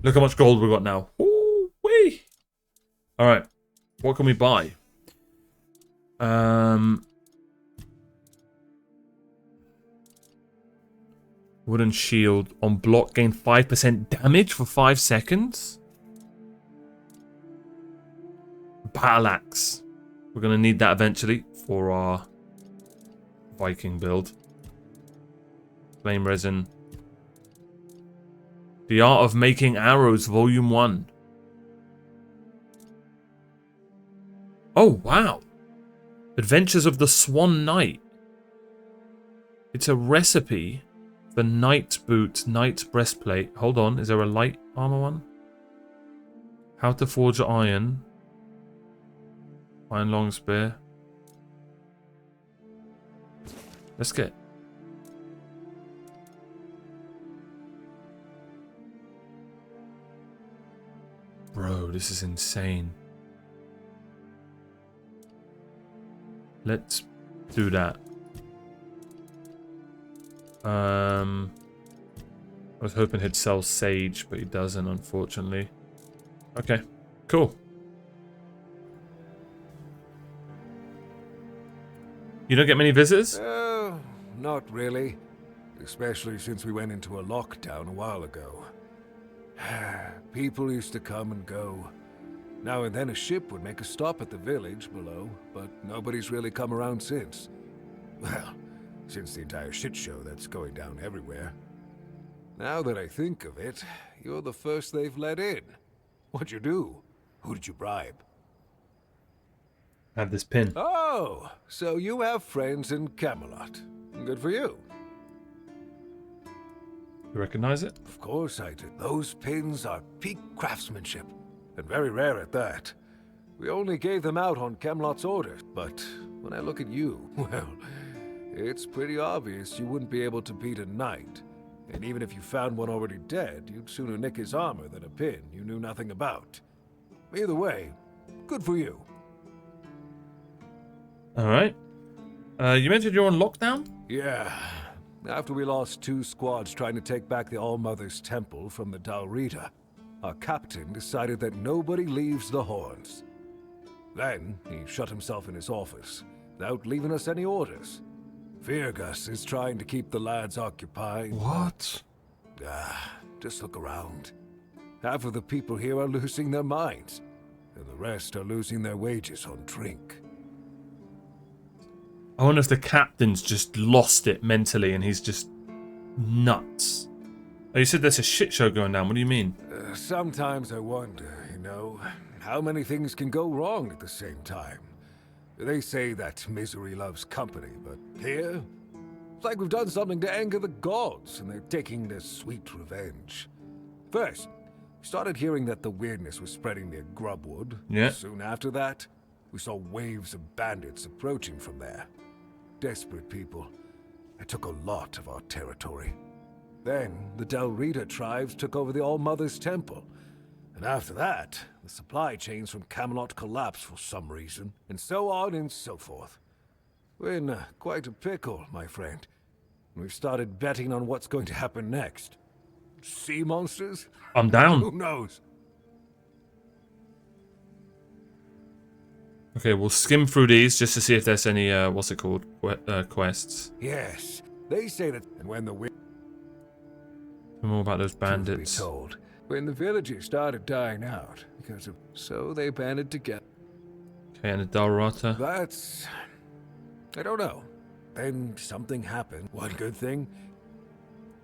Look how much gold we got now. Ooh wee. All right. What can we buy? Wooden shield on block, gain 5% damage for 5 seconds. Battle axe. We're going to need that eventually for our Viking build. Flame resin. The Art of Making Arrows, Volume 1. Oh, wow. Adventures of the Swan Knight. It's a recipe for Knight Boot, Knight Breastplate. Hold on, is there a light armor one? How to forge iron. Iron long spear. Let's get. Bro, this is insane. Let's do that. I was hoping he'd sell sage, but he doesn't, unfortunately. Okay, cool. You don't get many visitors? Not really. Especially since we went into a lockdown a while ago. People used to come and go. Now and then a ship would make a stop at the village below, but nobody's really come around since. Well, since the entire shit show that's going down everywhere. Now that I think of it, you're the first they've let in. What'd you do? Who did you bribe? I have this pin. Oh, so you have friends in Camelot. Good for you. You recognize it? Of course I do. Those pins are peak craftsmanship, and very rare at that. We only gave them out on Camelot's order, but when I look at you, well, it's pretty obvious you wouldn't be able to beat a knight. And even if you found one already dead, you'd sooner nick his armor than a pin you knew nothing about. Either way, good for you. Alright. You mentioned you're on lockdown? Yeah. After we lost 2 squads trying to take back the All-Mother's Temple from the Dalrita, our captain decided that nobody leaves the Horns. Then, he shut himself in his office, without leaving us any orders. Virgus is trying to keep the lads occupied. What? Just look around. Half of the people here are losing their minds, and the rest are losing their wages on drink. I wonder if the captain's just lost it mentally and he's just nuts. Oh, you said there's a shit show going down. What do you mean? Sometimes I wonder, you know, how many things can go wrong at the same time. They say that misery loves company, but here, it's like we've done something to anger the gods, and they're taking their sweet revenge. First, we started hearing that the weirdness was spreading near Grubwood. Yeah. Soon after that, we saw waves of bandits approaching from there. Desperate people. They took a lot of our territory. Then, the Dalrita tribes took over the All-Mother's Temple. And after that, the supply chains from Camelot collapsed for some reason, and so on and so forth. We're in quite a pickle, my friend. We've started betting on what's going to happen next. Sea monsters? I'm down. Who knows? Okay, we'll skim through these just to see if there's any, what's it called? Quests. Yes, they say that, and when the More about those bandits. Truth be told, when the villagers started dying out, so they banded together. Okay, and the Dalrata. That's... I don't know. Then something happened. One good thing.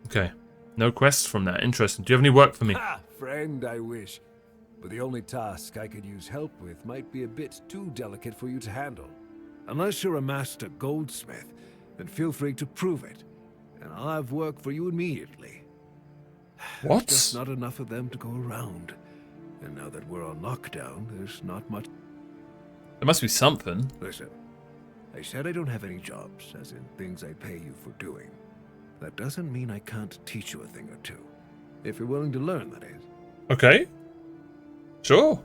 Okay. No quests from that. Interesting. Do you have any work for me? Ha! Friend, I wish. but the only task I could use help with might be a bit too delicate for you to handle. Unless you're a master goldsmith, then feel free to prove it, and I'll have work for you immediately. What? Just not enough of them to go around. And now that we're on lockdown, there's not much. There must be something. Listen, I said I don't have any jobs, as in things I pay you for doing. That doesn't mean I can't teach you a thing or two. If you're willing to learn, that is. Okay. Sure.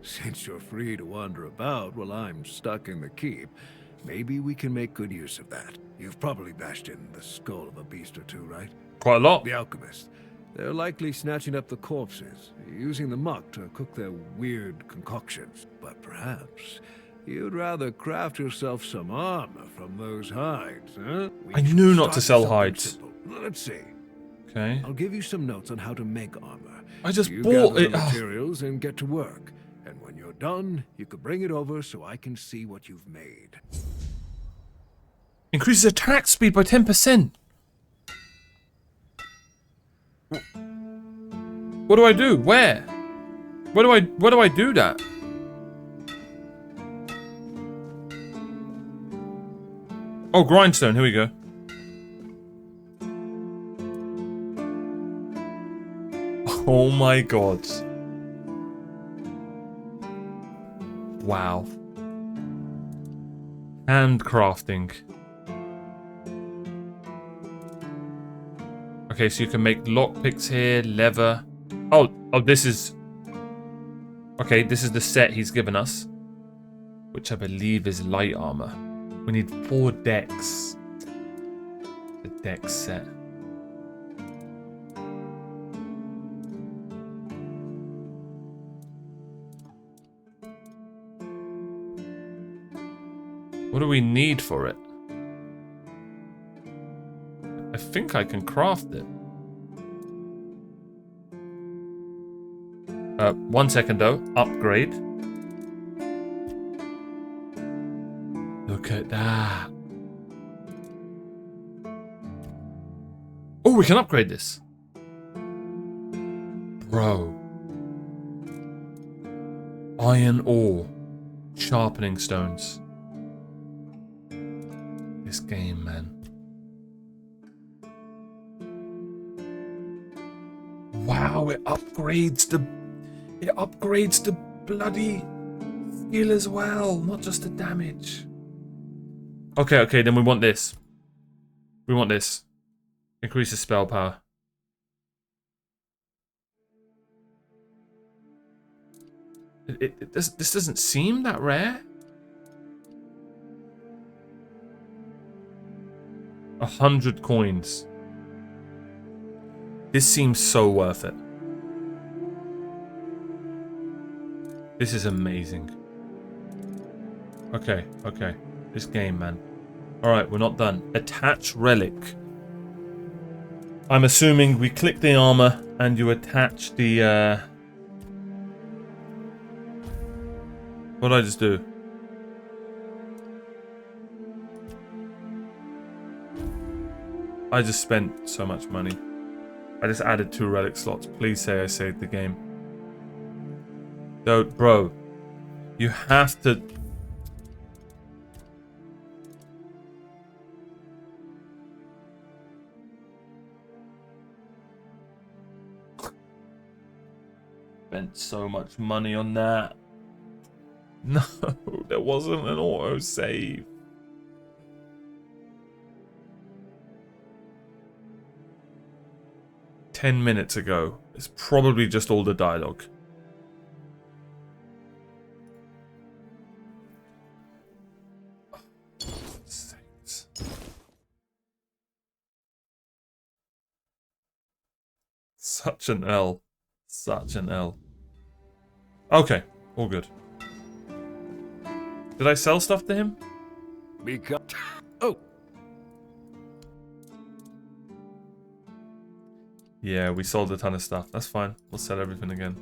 Since you're free to wander about while I'm stuck in the keep, maybe we can make good use of that. You've probably bashed in the skull of a beast or two, right? Quite a lot. The alchemists. They're likely snatching up the corpses, using the muck to cook their weird concoctions. But perhaps you'd rather craft yourself some armor from those hides, huh? I knew not to sell hides. Simple. Let's see. Okay. I'll give you some notes on how to make armor. I just You bought gather it. the materials and get to work. And when you're done, you could bring it over so I can see what you've made. Increases attack speed by 10%. What do I do? Where? Where do I do that? Oh, grindstone. Here we go. Oh my god. Wow. Handcrafting. Okay, so you can make lockpicks here, leather. Oh, this is... Okay, this is the set he's given us. Which I believe is light armor. We need 4 decks. The deck set. What do we need for it? I think I can craft it. 1 second though. Upgrade. Look at that. Oh, we can upgrade this. Bro. Iron ore. Sharpening stones. This game, man. Wow, it upgrades the bloody skill as well, not just the damage. Okay, then we want this. We want this. Increases spell power. This doesn't seem that rare. 100 coins. This seems so worth it. This is amazing. Okay. This game, man. Alright, we're not done. Attach relic. I'm assuming we click the armor and you attach the, what did I just do? I just spent so much money. I just added 2 relic slots. Please say I saved the game. Dude, bro. You have to... Spent so much money on that. No, there wasn't an autosave. "10 minutes ago." It's probably just all the dialogue. Sakes. Such an L. Such an L. Okay, all good. Did I sell stuff to him? Oh! Yeah, we sold a ton of stuff. That's fine. We'll sell everything again.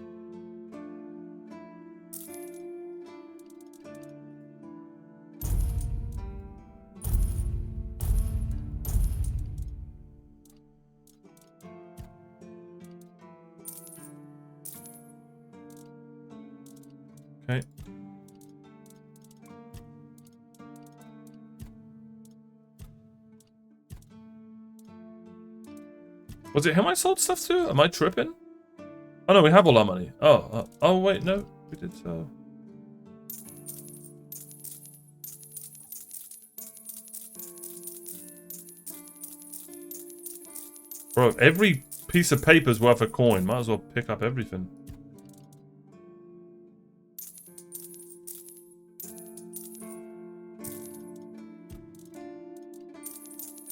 Okay. Was it him I sold stuff to? Am I tripping? Oh no, we have all our money. Oh wait, no, we did so. Bro, every piece of paper's worth a coin. Might as well pick up everything.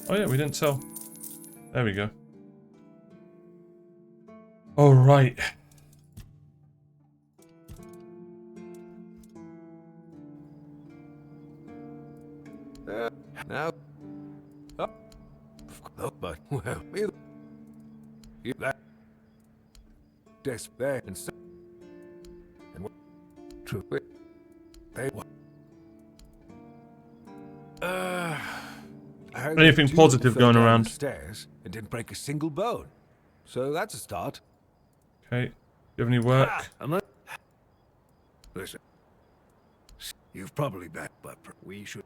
Oh yeah, we didn't sell. There we go. All right. Now, but well, you that despair and so and what true they what Anything positive going around? Stairs and didn't break a single bone, so that's a start. Okay. Do you have any work? Listen, you've probably bet, but we should.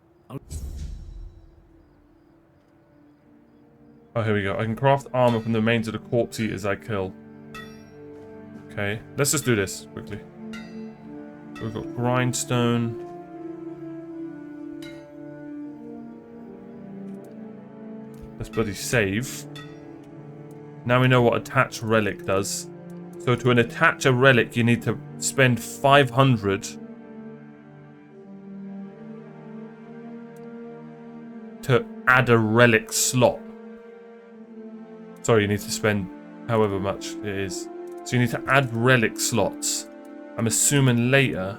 Oh, here we go. I can craft armor from the remains of the corpse eaters I kill. Okay, let's just do this quickly. We've got grindstone. Let's bloody save. Now we know what attach relic does. So to attach a relic, you need to spend 500 to add a relic slot. Sorry, you need to spend however much it is. So you need to add relic slots. I'm assuming later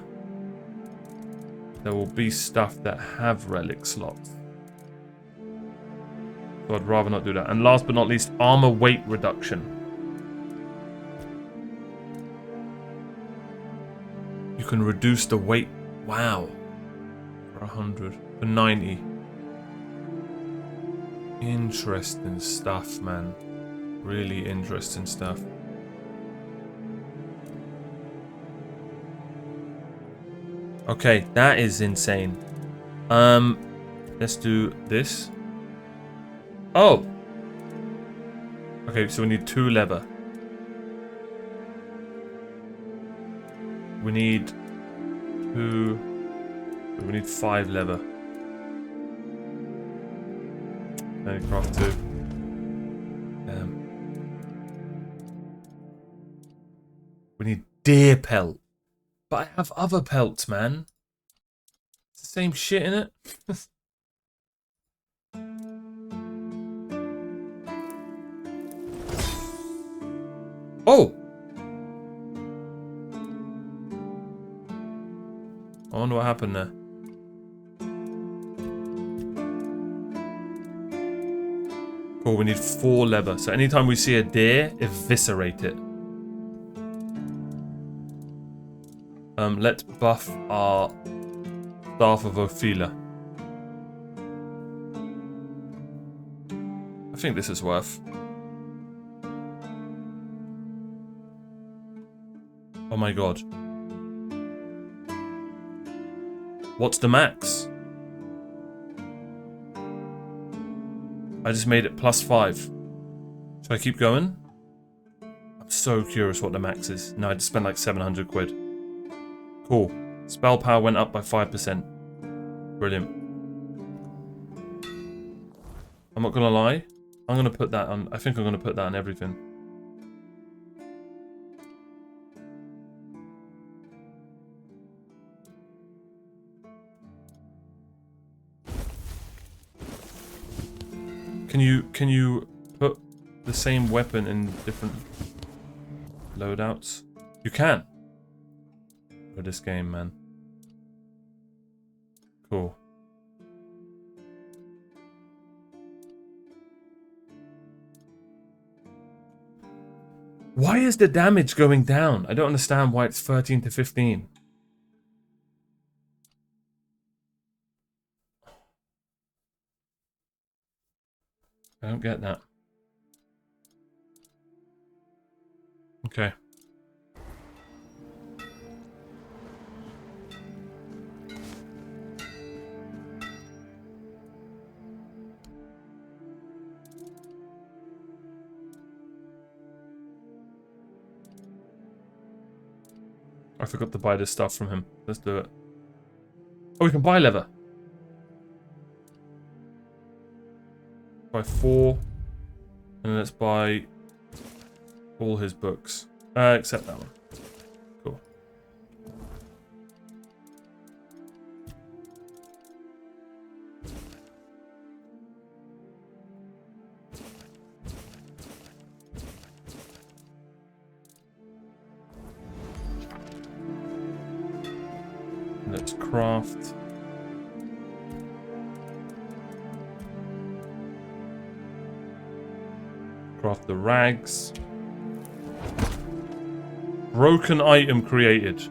there will be stuff that have relic slots. So I'd rather not do that. And last but not least, armor weight reduction. You can reduce the weight. Wow. For 100. For 90. Interesting stuff, man. Really interesting stuff. Okay, that is insane. Let's do this. Oh! Okay, so we need 2 leather. We need 2... We need 5 leather. Only craft 2. Damn. We need deer pelt. But I have other pelts, man. It's the same shit, innit? Oh! I wonder what happened there. Cool, we need 4 leather. So anytime we see a deer, eviscerate it. Let's buff our Staff of Ophelia. I think this is worth. Oh my god. What's the max? I just made it +5. Should I keep going? I'm so curious what the max is. No, I just spent like 700 quid. Cool. Spell power went up by 5%. Brilliant. I'm not gonna lie. I'm gonna put that on. I think I'm gonna put that on everything. Can you put the same weapon in different loadouts? You can. For this game, man. Cool. Why is the damage going down? I don't understand why it's 13 to 15. I don't get that. Okay. forgot to buy this stuff from him. Let's do it. Oh, we can buy leather. Buy 4. And let's buy all his books. Except that one. Cool. Let's craft. Craft the rags. Broken item created.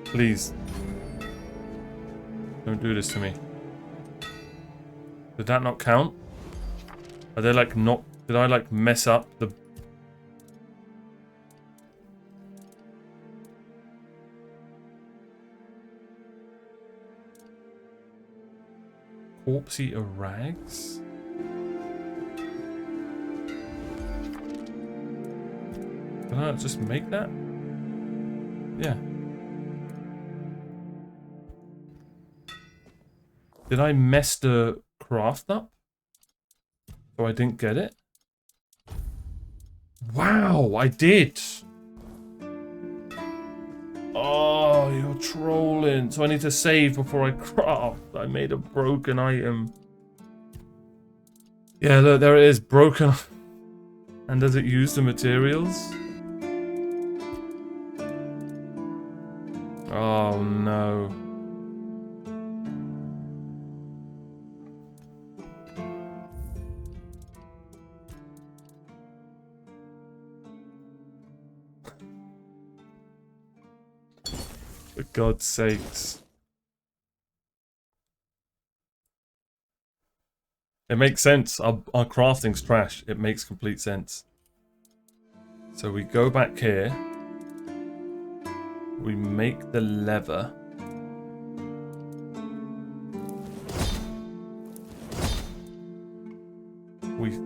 Please. Don't do this to me. Did that not count? Are they like not... Did I like mess up the... Corpse eater rags? Can I just make that? Yeah. Did I mess the craft up? So I didn't get it? Wow, I did! Oh, you're trolling. So I need to save before I craft. I made a broken item. Yeah, look, there it is. Broken. And does it use the materials? Oh no. For God's sakes. It makes sense. Our crafting's trash. It makes complete sense. So we go back here. We make the leather.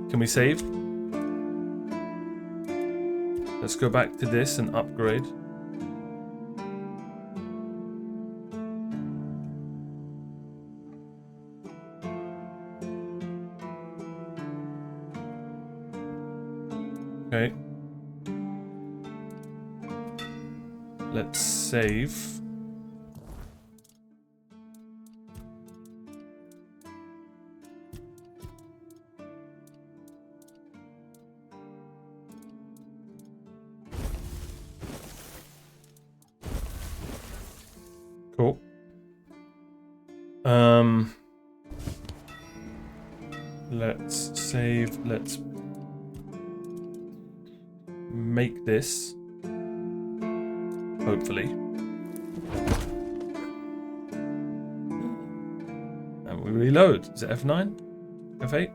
Can we save? Let's go back to this and upgrade. Okay. Let's save. Cool. Let's save. Let's make this. Hopefully. And we reload. Is it F9? F8?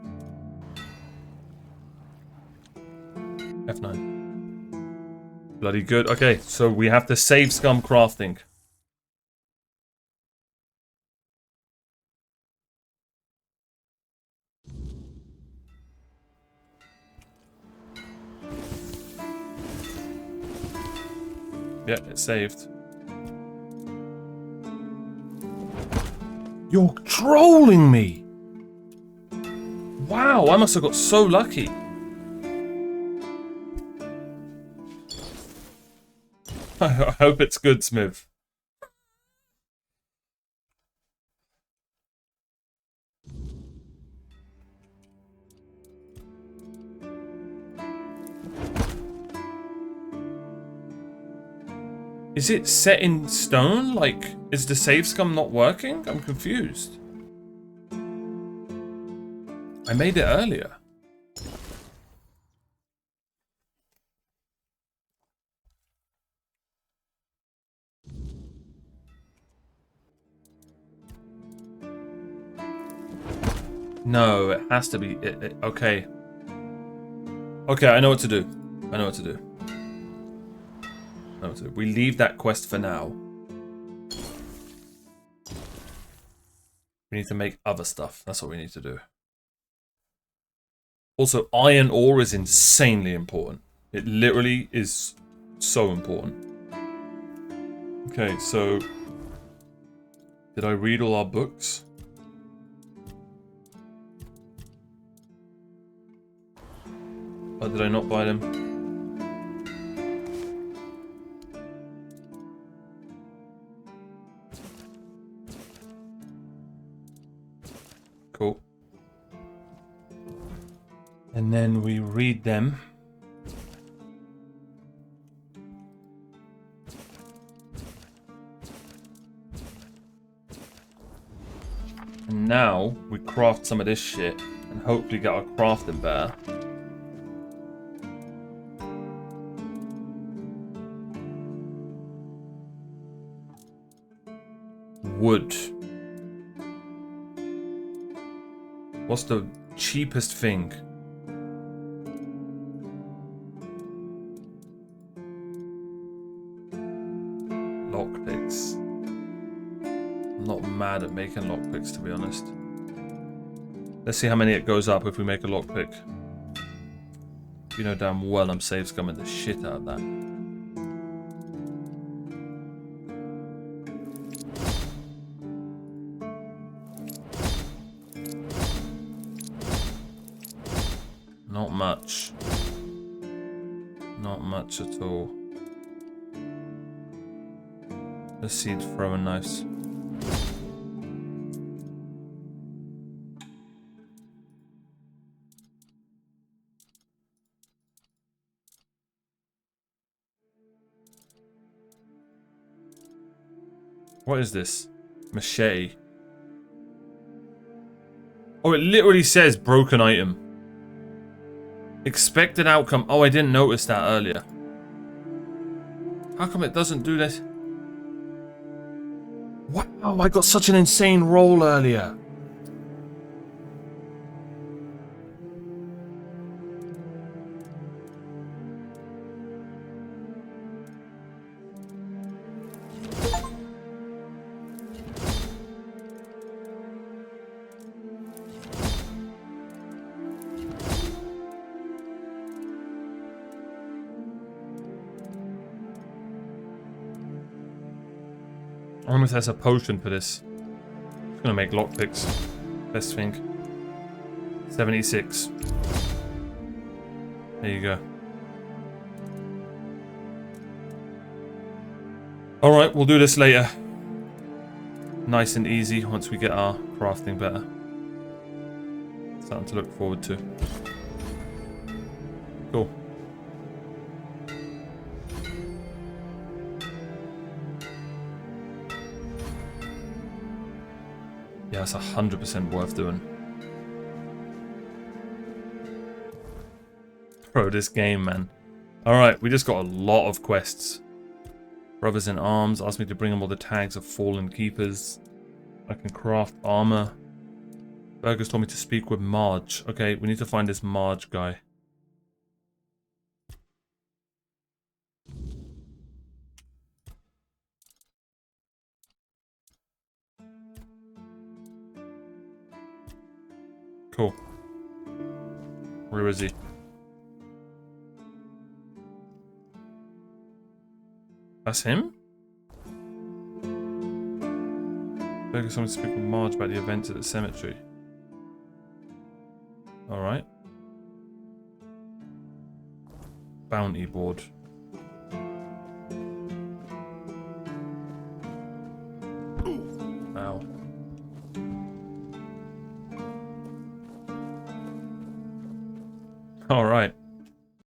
F9. Bloody good. Okay, so we have to save scum crafting. Yeah, it's saved. You're trolling me! Wow, I must have got so lucky. I hope it's good, Smith. Is it set in stone? Like, is the save scum not working? I'm confused. I made it earlier. No, it has to be... okay. Okay, I know what to do. I know what to do. We leave that quest for now. We need to make other stuff. That's what we need to do. Also, iron ore is insanely important. It literally is so important. Okay, so did I read all our books? Or did I not buy them? Cool. And then we read them. And now we craft some of this shit and hopefully get our crafting better. Wood. What's the cheapest thing? Lockpicks. I'm not mad at making lockpicks, to be honest. Let's see how many it goes up if we make a lockpick. You know damn well I'm save scumming the shit out of that. Not much. Not much at all. Let's see the throwing knives. What is this? Machete. Oh, it literally says broken item. Expected outcome. Oh, I didn't notice that earlier. How come it doesn't do this? Wow, I got such an insane roll earlier. I wonder if there's a potion for this. It's gonna make lockpicks. Best thing. 76. There you go. Alright, we'll do this later. Nice and easy once we get our crafting better. Something to look forward to. Cool. Yeah, it's 100% worth doing. Bro, this game, man. Alright, we just got a lot of quests. Brothers in Arms asked me to bring them all the tags of fallen keepers. I can craft armor. Burgers told me to speak with Marge. Okay, we need to find this Marge guy. Cool. Where is he? That's him? Burgers told me to speak with Marge about the events at the cemetery. Alright. Bounty board.